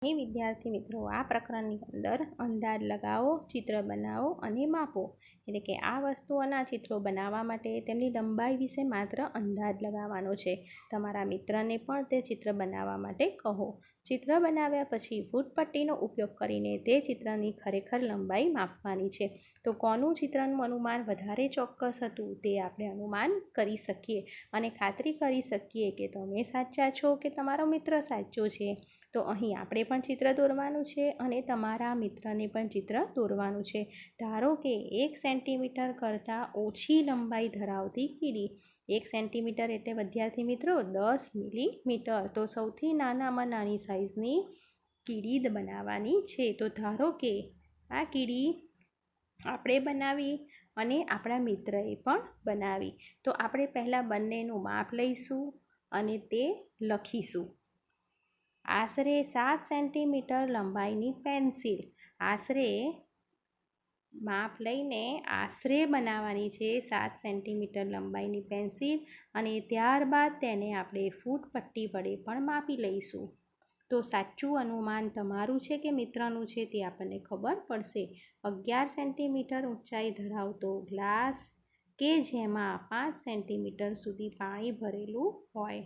हे विद्यार्थी मित्रों, आ प्रकरणની અંદર અંદાજ લગાવો, ચિત્ર બનાવો અને માપો. એટલે કે આ વસ્તુઓના ચિત્રો બનાવવા માટે તેમની લંબાઈ વિશે માત્ર અંદાજ લગાવવાનો છે. તમારા મિત્રને પણ તે ચિત્ર બનાવવા માટે કહો. ચિત્ર બનાવ્યા પછી ફૂટપટ્ટીનો ઉપયોગ કરીને તે ચિત્રની ખરેખર લંબાઈ માપવાની છે. તો કોનું ચિત્રનું અનુમાન વધારે ચોક્કસ હતું તે આપણે અનુમાન કરી શકીએ અને ખાતરી કરી શકીએ કે તમે સાચા છો કે તમારો મિત્ર સાચો છે. તો અહીં આપણે પણ ચિત્ર દોરવાનું છે અને તમારા મિત્રને પણ ચિત્ર દોરવાનું છે. ધારો કે 1 સેન્ટીમીટર કરતાં ઓછી લંબાઈ ધરાવતી કીડી. 1 સેન્ટીમીટર એટલે વિદ્યાર્થી મિત્રો 10 મિલીમીટર. તો સૌથી નાનામાં નાની સાઇઝની કીડી બનાવવાની છે. તો ધારો કે આ કીડી આપણે બનાવી અને આપણા મિત્રએ પણ બનાવી. તો આપણે પહેલાં બંનેનું માપ લઈશું અને તે લખીશું. આશરે 7 સેન્ટીમીટર લંબાઈની પેન્સિલ. આશરે માપ લઈને આશરે બનાવવાની છે 7 સેન્ટીમીટર લંબાઈની પેન્સિલ અને ત્યારબાદ તેને આપણે ફૂટપટ્ટી વડે પણ માપી લઈશું. તો સાચું અનુમાન તમારું છે કે મિત્રનું છે તે આપણને ખબર પડશે. 11 સેન્ટીમીટર ઊંચાઈ ધરાવતો ગ્લાસ કે જેમાં 5 સેન્ટીમીટર સુધી પાણી ભરેલું હોય.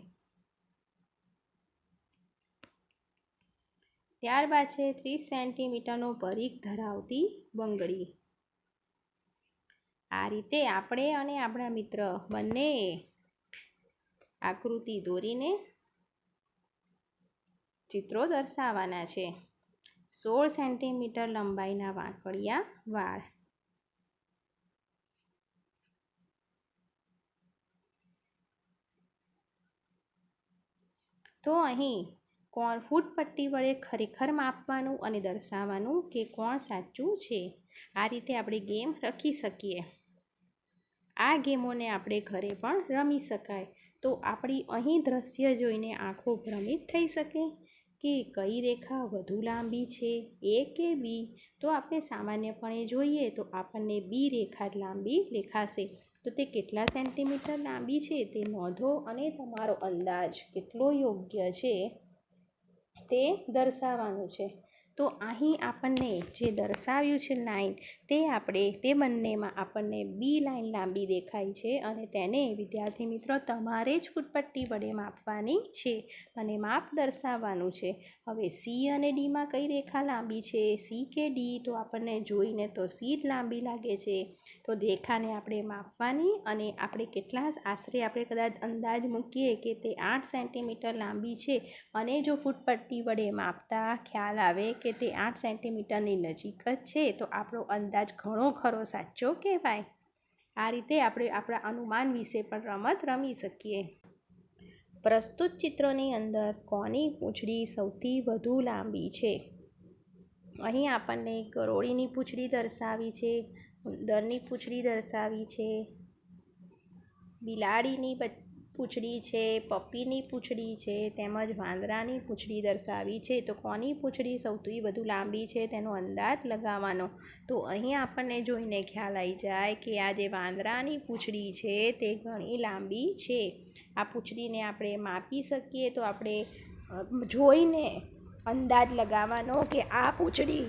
ત્યારબાદ છે 30 સેન્ટીમીટરનો પરિઘ ધરાવતી બંગડી. આ રીતે આપણે અને આપણા મિત્ર બંને આકૃતિ દોરીને ચિત્રો દર્શાવવાના છે. 16 સેન્ટીમીટર લંબાઈના વાંકડિયા વાળ. તો અહીં કોણ ફૂટપટ્ટી વડે ખરેખર માપવાનું અને દર્શાવવાનું કે કોણ સાચું છે. આ રીતે આપણે ગેમ રખી શકીએ. આ ગેમોને આપણે ઘરે પણ રમી શકાય. તો આપણી અહીં દ્રશ્ય જોઈને આંખો ભ્રમિત થઈ શકે કે કઈ રેખા વધુ લાંબી છે, એ કે બી. તો આપણે સામાન્યપણે જોઈએ તો આપણને બી રેખા લાંબી દેખાશે. તો તે કેટલા સેન્ટીમીટર લાંબી છે તે નોંધો અને તમારો અંદાજ કેટલો યોગ્ય છે તે દર્શાવવાનું છે. તો અહીં આપણને જે દર્શાવ્યું છે લાઈન તે બંનેમાં આપણને બી લાઈન લાંબી દેખાય છે અને તેને વિદ્યાર્થી મિત્રો તમારે જ ફૂટપટ્ટી વડે માપવાની છે અને માપ દર્શાવવાનું છે. હવે સી અને ડીમાં કઈ રેખા લાંબી છે, સી કે ડી? તો આપણને જોઈને તો સી જ લાંબી લાગે છે. તો રેખાને આપણે માપવાની અને આપણે આશરે આપણે કદાચ અંદાજ મૂકીએ કે તે 8 સેન્ટીમીટર લાંબી છે અને જો ફૂટપટ્ટી વડે માપતા ખ્યાલ આવે કે તે 8 સેન્ટીમીટરની નજીક જ છે તો આપણો અંદાજ ઘણો ખરો સાચો કહેવાય. આ રીતે આપણે આપણા અનુમાન વિશે પણ રમત રમી શકીએ. પ્રસ્તુત ચિત્રોની અંદર કોની પૂંછડી સૌથી વધુ લાંબી છે? અહીં આપણને ગરોળીની પૂંછડી દર્શાવી છે, ઉંદરની પૂંછડી દર્શાવી છે, બિલાડીની પૂંછડી છે, પપ્પીની પૂંછડી છે તેમજ વાંદરાની પૂંછડી દર્શાવી છે. તો કોની પૂંછડી સૌથી વધુ લાંબી છે તેનો અંદાજ લગાવવાનો. તો અહીં આપણને જોઈને ખ્યાલ આવી જાય કે આ જે વાંદરાની પૂંછડી છે તે ઘણી લાંબી છે. આ પૂંછડીને આપણે માપી શકીએ. તો આપણે જોઈને અંદાજ લગાવવાનો કે આ પૂંછડી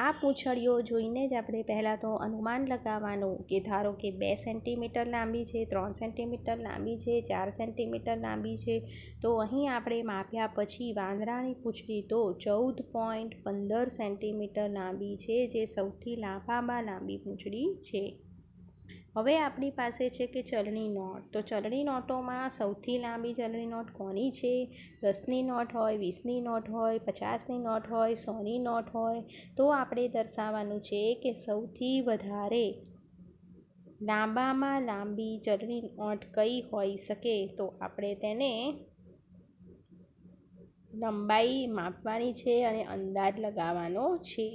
આ પૂંછડીઓ જોઈને જ આપણે પહેલાં તો અનુમાન લગાવવાનું કે ધારો કે 2 સેન્ટીમીટર લાંબી છે, 3 સેન્ટીમીટર લાંબી છે, 4 સેન્ટીમીટર લાંબી છે. તો અહીં આપણે માપ્યા પછી વાંદરાની પૂંછડી તો 14.15 સેન્ટીમીટર લાંબી છે, જે સૌથી લાંબામાં લાંબી પૂંછડી છે. હવે આપણી પાસે છે કે ચલણી નોટ. તો ચલણી નોટોમાં સૌથી લાંબી ચલણી નોટ કોની છે? 10ની નોટ હોય, 20ની નોટ હોય, 50ની નોટ હોય, 100ની નોટ હોય. તો આપણે દર્શાવવાનું છે કે સૌથી વધારે લાંબામાં લાંબી ચલણી નોટ કઈ હોઈ શકે. તો આપણે તેને લંબાઈ માપવાની છે અને અંદાજ લગાવવાનો છે.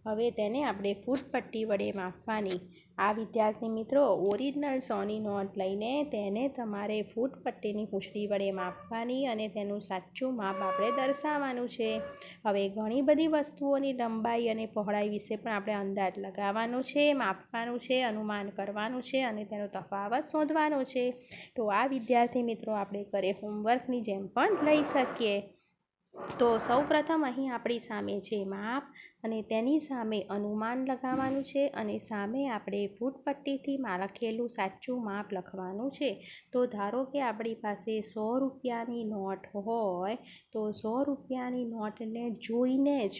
હવે તેને આપણે ફૂટપટ્ટી વડે માપવાની. આ વિદ્યાર્થી મિત્રો ઓરિજિનલ 100ની નોટ લઈને તેને તમારે ફૂટપટ્ટીની પૂંછડી વડે માપવાની અને તેનું સાચું માપ આપણે દર્શાવવાનું છે. હવે ઘણી બધી વસ્તુઓની લંબાઈ અને પહોળાઈ વિશે પણ આપણે અંદાજ લગાવવાનો છે, માપવાનું છે, અનુમાન કરવાનું છે અને તેનો તફાવત શોધવાનો છે. તો આ વિદ્યાર્થી મિત્રો આપણે ઘરે હોમવર્કની જેમ પણ લઈ શકીએ. તો સૌપ્રથમ અહીં આપણી સામે છે માપ અને તેની સામે અનુમાન લગાવવાનું છે અને સામે આપણે ફૂટપટ્ટીથી લખેલું સાચું માપ લખવાનું છે. તો ધારો કે આપણી પાસે 100 રૂપિયાની નોટ હોય તો 100 રૂપિયાની નોટને જોઈને જ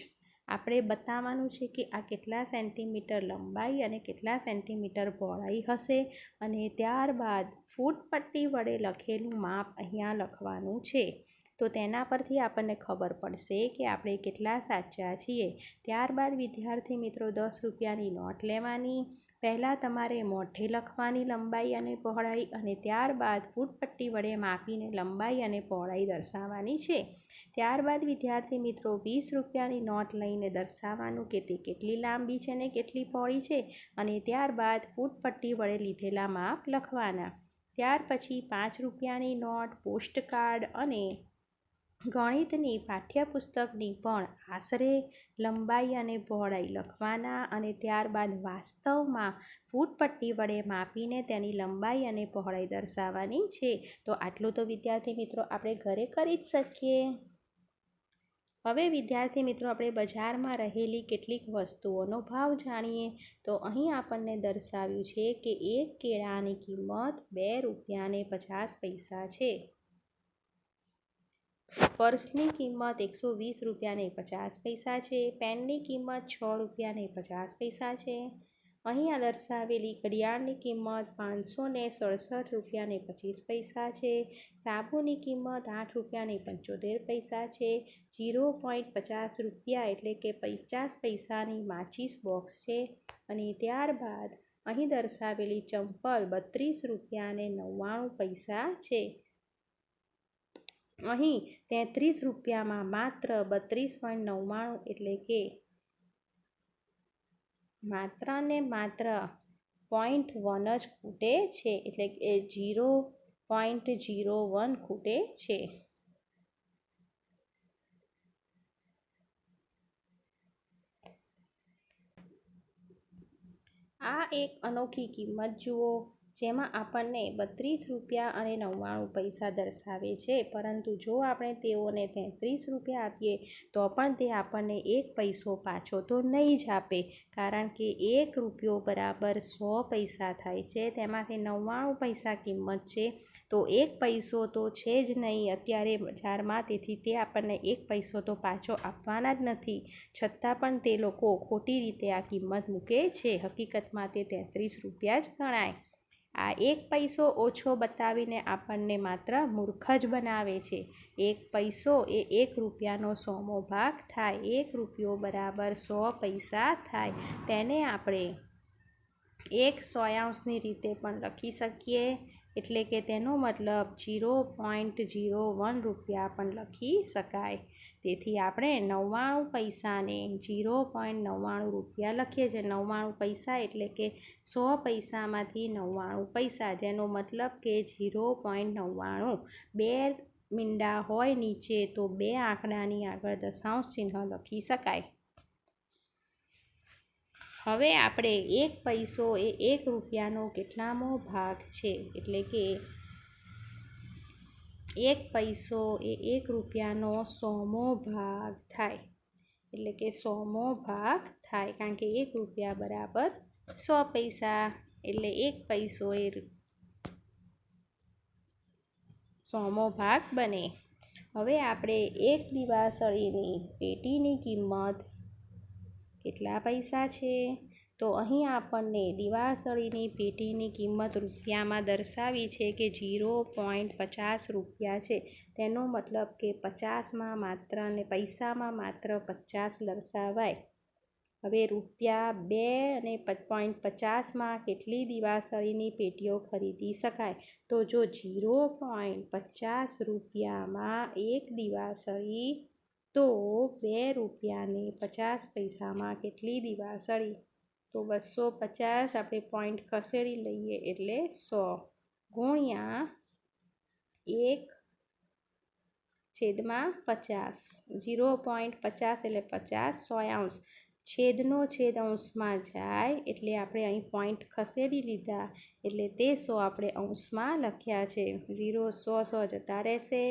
આપણે બતાવવાનું છે કે આ કેટલા સેન્ટીમીટર લંબાઈ અને કેટલા સેન્ટીમીટર પહોળાઈ હશે અને ત્યારબાદ ફૂટપટ્ટી વડે લખેલું માપ અહીંયા લખવાનું છે. તો તેના પરથી આપણને ખબર પડશે કે આપણે કેટલા સાચા છીએ. ત્યારબાદ વિદ્યાર્થી મિત્રો 10 રૂપિયાની નોટ લેવાની. પહેલાં તમારે મોઢે લખવાની લંબાઈ અને પહોળાઈ અને ત્યારબાદ ફૂટપટ્ટી વડે માપીને લંબાઈ અને પહોળાઈ દર્શાવવાની છે. ત્યારબાદ વિદ્યાર્થી મિત્રો 20 રૂપિયાની નોટ લઈને દર્શાવવાનું કે તે કેટલી લાંબી છે ને કેટલી પહોળી છે અને ત્યારબાદ ફૂટપટ્ટી વડે લીધેલા માપ લખવાના. ત્યાર પછી 5 રૂપિયાની નોટ, પોસ્ટકાર્ડ અને ગણિતની પાઠ્યપુસ્તકની પણ આશરે લંબાઈ અને પહોળાઈ લખવાના અને ત્યારબાદ વાસ્તવમાં ફૂટપટ્ટી વડે માપીને તેની લંબાઈ અને પહોળાઈ દર્શાવવાની છે. તો આટલું તો વિદ્યાર્થી મિત્રો આપણે ઘરે કરી જ શકીએ. હવે વિદ્યાર્થી મિત્રો આપણે બજારમાં રહેલી કેટલીક વસ્તુઓનો ભાવ જાણીએ. તો અહીં આપણને દર્શાવ્યું છે કે એક કેળાની કિંમત 2 રૂપિયાને 50 પૈસા છે. પર્સની કિંમત 120 રૂપિયાને 50 પૈસા છે. પેનની કિંમત 6 રૂપિયાને 50 પૈસા છે. અહીંયા દર્શાવેલી ઘડિયાળની કિંમત 567 રૂપિયાને 25 પૈસા છે. સાબુની કિંમત 8 રૂપિયાને 75 પૈસા છે. 0.50 રૂપિયા એટલે કે 50 પૈસાની માચીસ બોક્સ છે અને ત્યારબાદ અહીં દર્શાવેલી ચંપલ 32 રૂપિયાને 99 પૈસા છે. અહીં 33 રૂપિયામાં માત્ર 32.99 એટલે કે માત્ર ને માત્ર 0.1 જ ખૂટે છે, એટલે કે 0.01 ખૂટે છે. આ એક અનોખી કિંમત જુઓ જેમાં આપણને 32 રૂપિયા અને 99 પૈસા દર્શાવે છે, પરંતુ જો આપણે તેઓને 33 રૂપિયા આપીએ તો પણ તે આપણને 1 પૈસો પાછો તો નહીં જ આપે, કારણ કે 1 રૂપિયો બરાબર 100 પૈસા થાય છે. તેમાંથી 99 પૈસા કિંમત છે તો 1 પૈસો તો છે જ નહીં અત્યારે બજારમાં, તેથી તે આપણને 1 પૈસો તો પાછો આપવાના જ નથી. છતાં પણ તે લોકો ખોટી રીતે આ કિંમત મૂકે છે. હકીકતમાં તે 33 રૂપિયા જ ગણાય. આ 1 પૈસો ઓછો બતાવીને આપણને માત્ર મૂર્ખ જ બનાવે છે. 1 પૈસો એ 1 રૂપિયાનો 100મો ભાગ થાય. 1 રૂપિયો બરાબર 100 પૈસા થાય. તેને આપણે 1/100ની રીતે પણ લખી શકીએ, એટલે કે તેનો મતલબ 0.01 રૂપિયા પણ લખી શકાય. તેથી આપણે 99 પૈસાને 0.99 રૂપિયા લખીએ છીએ. 99 પૈસા એટલે કે 100 પૈસામાંથી 99 પૈસા, જેનો મતલબ કે 0.99. 2 મીંડા હોય નીચે તો 2 આંકડાની આગળ દશાંશ ચિહ્ન લખી શકાય. હવે આપણે 1 પૈસો એ 1 રૂપિયાનો કેટલામો ભાગ છે, એટલે કે 1 પૈસો એ 1 રૂપિયાનો 100મો ભાગ થાય, એટલે કે 100મો ભાગ થાય, કારણ કે 1 રૂપિયા બરાબર 100 પૈસા, એટલે 1 પૈસો એ 100મો ભાગ બને. હવે આપણે એક દિવાસળીની પેટીની કિંમત કેટલા પૈસા છે, તો અહીં આપણને દિવાસળીની પેટીની કિંમત રૂપિયામાં દર્શાવી છે કે 0.50 રૂપિયા છે. તેનો મતલબ કે 50માં માત્ર ને પૈસામાં માત્ર 50 દર્શાવાય. હવે રૂપિયા 2 અને 0.50માં કેટલી દિવાસળીની પેટીઓ ખરીદી શકાય, તો જો 0.50 રૂપિયામાં એક દિવાસળી તો 2 રૂપિયાને 50 પૈસામાં કેટલી દિવાસળી? તો 250 આપણે પોઈન્ટ ખસેડી લઈએ એટલે 100 ગુણ્યા 1/50. 0.50 એટલે 50 100 છેદનો છેદ અંશમાં જાય એટલે આપણે અહીં પોઈન્ટ ખસેડી લીધા એટલે તે 100 આપણે અંશમાં લખ્યા છે. 0 100 જતા રહેશે,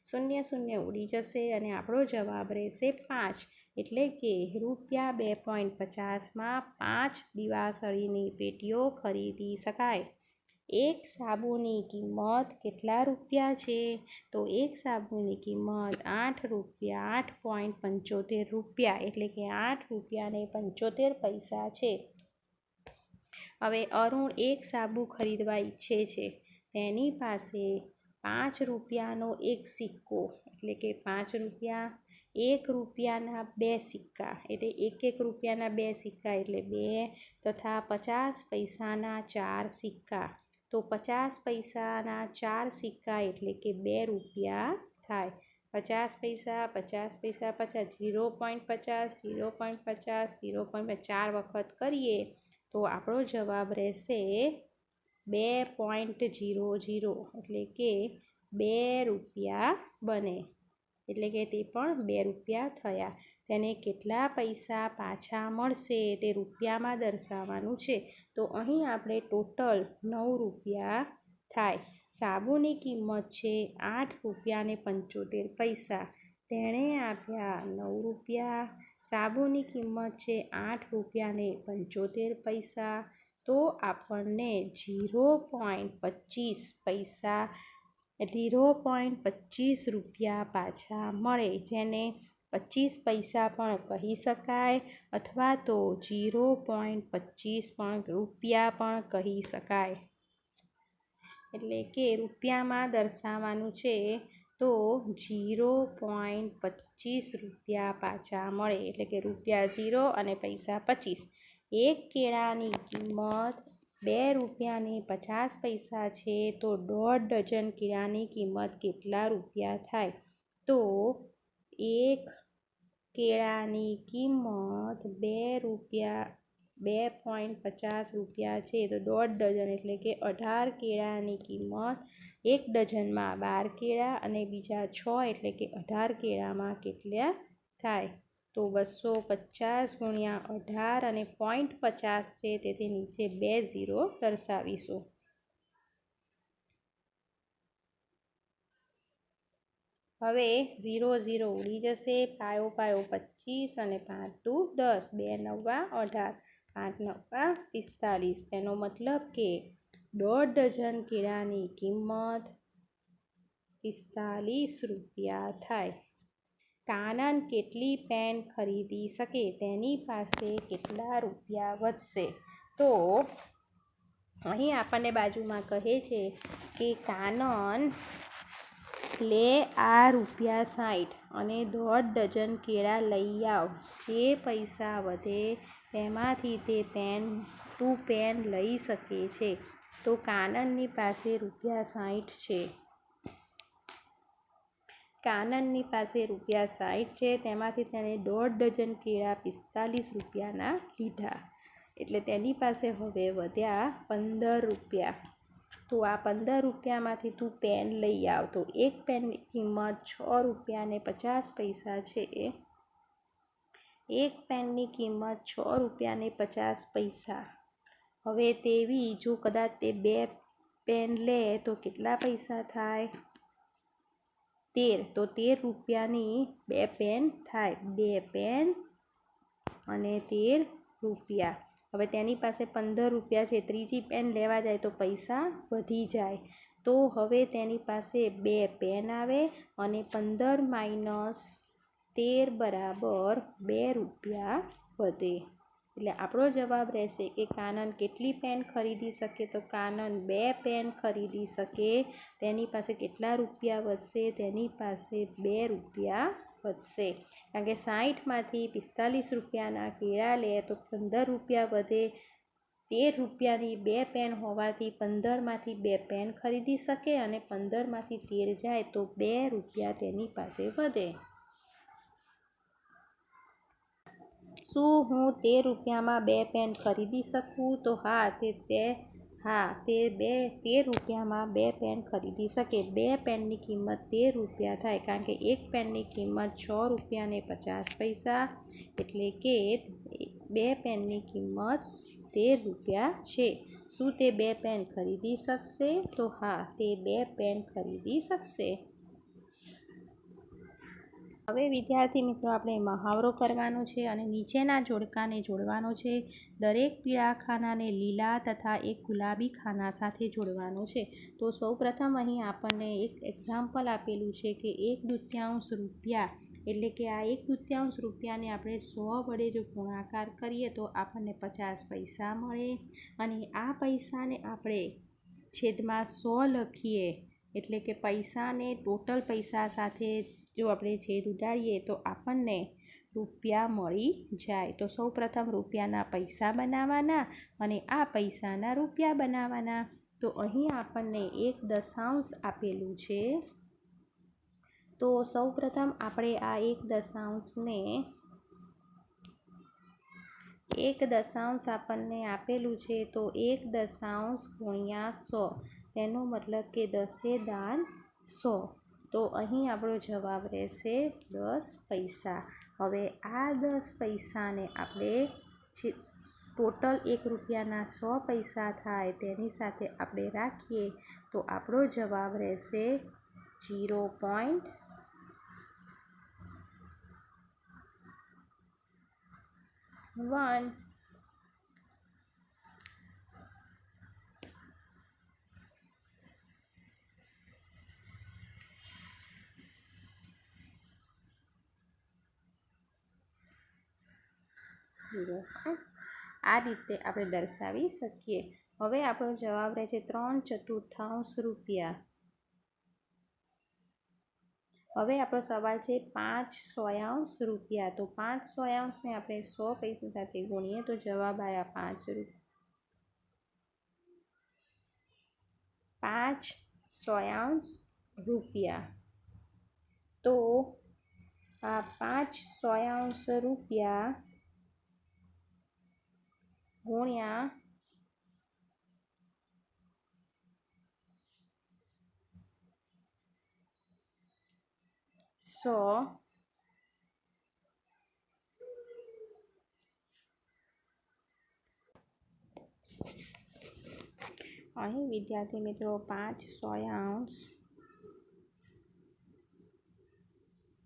0 0 ઉડી જશે અને આપણો જવાબ રહેશે 5. એટલે કે ₹2.50માં 5 દિવાસળીની પેટીઓ ખરીદી શકાય. એક સાબુની કિંમત કેટલા રૂપિયા છે? તો એક સાબુની કિંમત ₹8.75 એટલે કે ₹8.75 છે. હવે અરુણ એક સાબુ ખરીદવા ઈચ્છે છે. તેની પાસે ₹5નો એક સિક્કો એટલે કે ₹5, ₹1ના 2 સિક્કા એટલે ₹1 2 સિક્કા એટલે 2 તથા 50 પૈસાના 4 સિક્કા. તો 50 પૈસાના 4 સિક્કા એટલે કે ₹2 થાય. 50 પૈસા 50 પૈસા 50 0.50 0.50 0.50 4 વખત કરીએ તો આપણો જવાબ રહેશે 2.00 એટલે કે ₹2 બને. એટલે કે તે પણ ₹2 થયા. તેને કેટલા પૈસા પાછા મળશે તે રૂપિયામાં દર્શાવવાનું છે. તો અહીં આપણે ટોટલ ₹9 થાય. સાબુની કિંમત છે ₹8.75. તેણે આપ્યા ₹9. સાબુની કિંમત છે ₹8.75. તો આપણને 0.25 રૂપિયા પાછા મળે, જેને 25 પૈસા પણ કહી શકાય અથવા તો 0.25 રૂપિયા પણ કહી શકાય. એટલે કે રૂપિયામાં દર્શાવવાનું છે તો 0.25 રૂપિયા પાછા મળે. એટલે કે ₹0 અને પૈસા 25. એક કેળાની કિંમત ₹2.50 છે. તો 1.5 ડઝન કેળાની કિંમત કેટલા રૂપિયા થાય? તો એક કેળાની કિંમત ₹2.50 છે. તો 1.5 ડઝન એટલે કે 18 કેળાની કિંમત. એક ડઝનમાં 12 કેળા અને બીજા 6 એટલે કે 18 કેળામાં કેટલા થાય? તો 250 ગુણ્યા 18 અને 0.50 છે તેથી નીચે 2 0 દર્શાવીશું. હવે 0 0 ઉડી જશે. પાયો 25 અને 5 દુ 10. 2 નવા 18, 5 નવા 45. તેનો મતલબ કે 1.5 ડઝન કેળાની કિંમત ₹45 થાય. કાનન કેટલી પેન ખરીદી શકે? તેની પાસે કેટલા રૂપિયા વધશે? તો અહીં આપણને બાજુમાં કહે છે કે કાનન લે આ ₹60 અને 1.5 ડઝન કેળા લઈ આવ. જે પૈસા વધે તેમાંથી તું પેન લઈ શકે છે. તો કાનનની પાસે ₹60 છે. કાનનની પાસે ₹60 છે. તેમાંથી તેણે 1.5 ડઝન કેળા ₹45ના લીધા. એટલે તેની પાસે હવે વધ્યા ₹15. તો આ ₹15માંથી તું પેન લઈ આવ. તો એક પેનની કિંમત ₹6.50 છે. એક પેનની કિંમત ₹6.50. હવે તેવી જો કદાચ તે 2 પેન લે તો કેટલા પૈસા થાય? 13. તો ₹13ની 2 પેન થાય. 2 પેન અને ₹13. હવે તેની પાસે ₹15 છે. ત્રીજી પેન લેવા જાય તો પૈસા વધી જાય. તો હવે તેની પાસે 2 પેન આવે અને 15 - 13 બરાબર ₹2 વધે. એટલે આપણો જવાબ રહેશે કે કાનન કેટલી પેન ખરીદી શકે? તો કાનન 2 પેન ખરીદી શકે. તેની પાસે કેટલા રૂપિયા વધશે? તેની પાસે ₹2 વધશે. કારણ કે 60માંથી ₹45ના કેળા લે તો ₹15 વધે. ₹13ની 2 પેન હોવાથી 15માંથી 2 પેન ખરીદી શકે અને 15માંથી 13 જાય તો ₹2 તેની પાસે વધે. શું હું તે રૂપિયામાં 2 પેન ખરીદી શકું? તો હા, તે રૂપિયામાં 2 પેન ખરીદી શકે. 2 પેનની કિંમત 13 રૂપિયા થાય, કારણ કે એક પેનની કિંમત 6 રૂપિયા ને 50 પૈસા, એટલે કે 2 પેનની કિંમત 13 રૂપિયા છે. શું તે 2 પેન ખરીદી શકશે? તો હા, તે 2 પેન ખરીદી શકશે. હવે વિદ્યાર્થી મિત્રો, આપણે મહાવરો કરવાનો છે અને નીચેના જોડકાને જોડવાનો છે. દરેક પીળા ખાનાને લીલા તથા એક ગુલાબી ખાના સાથે જોડવાનો છે. તો સૌપ્રથમ અહીં આપણને એક એક્ઝામ્પલ આપેલું છે કે 1/2 રૂપિયા, એટલે કે આ 1/2 રૂપિયાને આપણે 100 વડે જો ગુણાકાર કરીએ તો આપણને 50 પૈસા મળે. અને આ પૈસાને આપણે છેદમાં 100 લખીએ, એટલે કે પૈસાને ટોટલ પૈસા સાથે જો આપણે છેદ ઉડાડીએ તો આપણને રૂપિયા મળી જાય. તો સૌપ્રથમ રૂપિયાના પૈસા બનાવવાના અને આ પૈસાના રૂપિયા બનાવવાના. તો અહીં આપણને 1 આપેલું છે. તો સૌપ્રથમ આપણે આ 1 આપણને આપેલું છે. તો 1 ગુણ્યા 100, તેનો મતલબ કે 10 100. તો અહીં આપણો જવાબ રહેશે 10 પૈસા. હવે આ 10 પૈસાને આપણે ટોટલ 1 રૂપિયાના 100 પૈસા થાય તેની સાથે આપણે રાખીએ તો આપણો જવાબ રહેશે 0.1. આ રીતે આપણે દર્શાવી શકીએ. હવે આપણો જવાબ રહે છે 3/4 રૂપિયા. હવે આપણો સવાલ છે 5/100 રૂપિયા. તો 5/100 આપણે 100 પૈસા સાથે ગુણીએ તો જવાબ આવ્યા 5/100 રૂપિયા. તો આ 5/100 રૂપિયા ગુણ્યા 100 અહીં વિદ્યાર્થી મિત્રો 5/100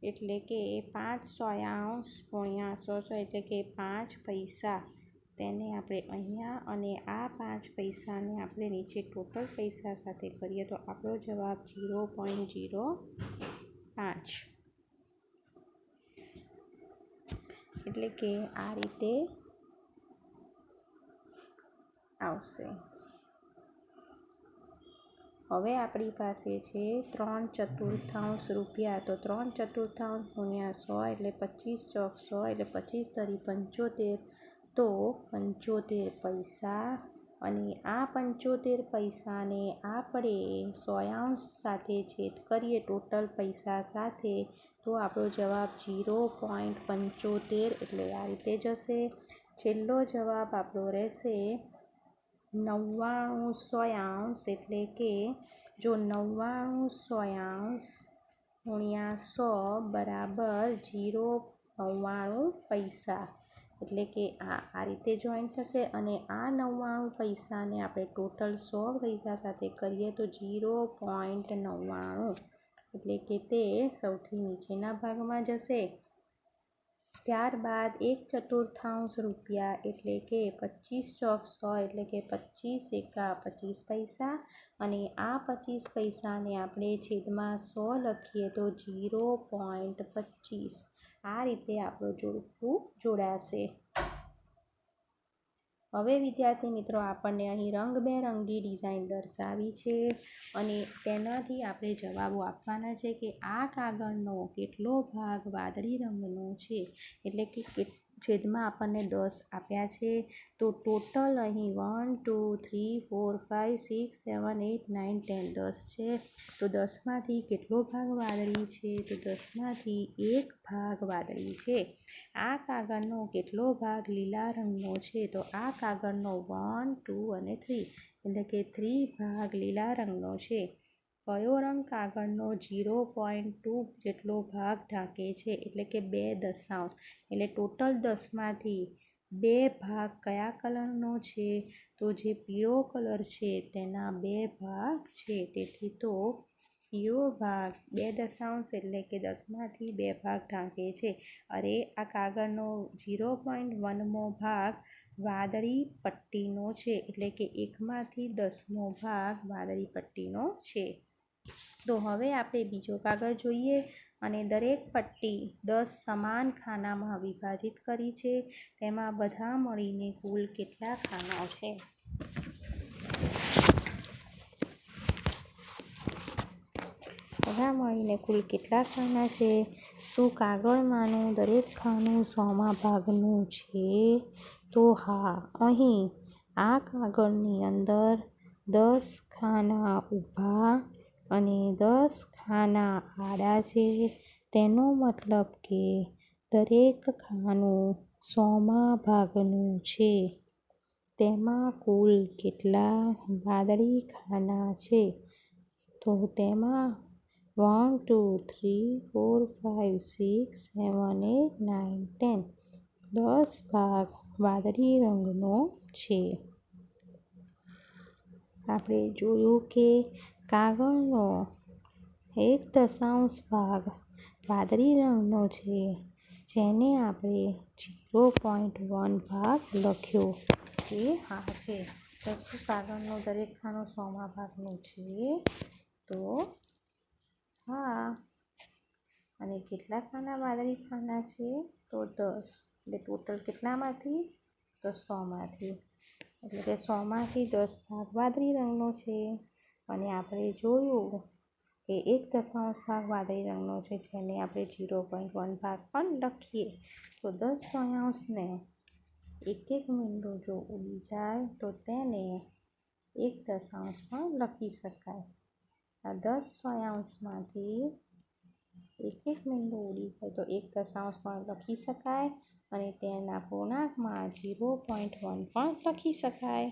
એટલે કે 5/100 ગુણ્યા 100 એટલે કે 5 પૈસા. તેને આપણે અહીંયા અને આ 5 પૈસાને આપણે નીચે ટોટલ પૈસા સાથે કરીએ તો આપણો જવાબ 0.05. એટલે કે આ રીતે આવશે. હવે આપણી પાસે છે 3/4 રૂપિયા. તો 3/4 ગુણ્યા 100 એટલે 25 ચોક 100 એટલે 25 તરી 75. તો 75 પૈસા. અને આ 75 પૈસાને આપણે 100 સાથે છેદ કરીએ ટોટલ પૈસા સાથે તો આપણો જવાબ 0.75 એટલે આ રીતે જશે. છેલ્લો જવાબ આપણો રહેશે 99/100. એટલે કે જો 99/100 ગુણ્યા 100 બરાબર 0.99 પૈસા. એટલે કે આ રીતે જોઈન્ટ થશે. અને આ 99 પૈસાને આપણે ટોટલ 100 પૈસા સાથે કરીએ તો 0.99, એટલે કે તે સૌથી નીચેના ભાગમાં જશે. ત્યારબાદ 1/4 રૂપિયા એટલે કે 25 ચોક 100 એટલે કે 25 એકા 25 પૈસા. અને આ 25 પૈસાને આપણે છેદમાં 100 લખીએ તો 0.25. આ રીતે આપણું જોડકું જોડાશે. હવે વિદ્યાર્થી મિત્રો, આપણને અહીં રંગબેરંગી ડિઝાઇન દર્શાવી છે અને તેનાથી આપણે જવાબો આપવાના છે કે આ કાગળનો કેટલો ભાગ વાદળી રંગનો છે, એટલે કે છેદમાં આપણને 10 આપ્યા છે. તો ટોટલ અહીં 1 2 3 4 5 6 7 8 9 10 10 છે. તો 10માંથી કેટલો ભાગ વાદળી છે? તો 10માંથી 1 ભાગ વાદળી છે. આ કાગળનો કેટલો ભાગ લીલા રંગનો છે? તો આ કાગળનો 1 2 અને 3 એટલે કે 3 ભાગ લીલા રંગનો છે. કયો રંગ કાગળનો 0.2 જેટલો ભાગ ઢાંકે છે? એટલે કે 2 દશાંશ. એટલે ટોટલ 10માંથી 2 ભાગ કયા કલરનો છે? તો જે પીળો કલર છે તેના 2 ભાગ છે. તેથી તો પીળો ભાગ 2 દશાંશ એટલે કે 10માંથી 2 ભાગ ઢાંકે છે. અરે આ કાગળનો 0.1મો ભાગ વાદળી પટ્ટીનો છે. એટલે કે 1માંથી 10મો ભાગ વાદળી પટ્ટીનો છે. તો હવે આપણે બીજો કાગળ જોઈએ અને દરેક પટ્ટી 10 સમાન ખાનામાં વિભાજિત કરી છે. તેમાં બધા મળીને કુલ કેટલા ખાના છે? બધા મળીને કુલ કેટલા ખાના છે? શું કાગળમાંનું દરેક ખાનું 100મા ભાગનું છે? તો હા, અહીં આ કાગળની અંદર 10 ખાના ઊભા અને 10 ખાના આડા છે. તેનો મતલબ કે દરેક ખાનું 100મા ભાગનું છે. તેમાં કુલ કેટલા વાદળી ખાના છે? તો તેમાં 1 2 3 4 5 6 7 8 9 10 10 ભાગ વાદળી રંગનો છે. આપણે જોયું કે કાગળનો 1 દશાંશ ભાગ વાદળી રંગનો છે, જેને આપણે 0.1 ભાગ લખ્યો એ હા છે. તો શું કાગળનો દરેક ખાનું 100મા ભાગનું છે? તો હા. અને કેટલા ખાના વાદળી ખાના છે? તો 10. એટલે ટોટલ કેટલામાંથી? તો 100માંથી. એટલે કે 100માંથી 10 ભાગ વાદળી રંગનો છે. અને આપણે જોયું કે 1 દશાંશ ભાગ વાદળી રંગનો છે, જેને આપણે 0.1 ભાગ પણ લખીએ. તો 10 ચોયાંશને એક મીંડું જો ઉડી જાય તો તેને 1 દશાંશ પણ લખી શકાય. આ 10 ચોયાંશમાંથી એક મીંડું ઉડી જાય તો 1 દશાંશ પણ લખી શકાય અને તેના પૂર્ણાંકમાં 0.1 પણ લખી શકાય.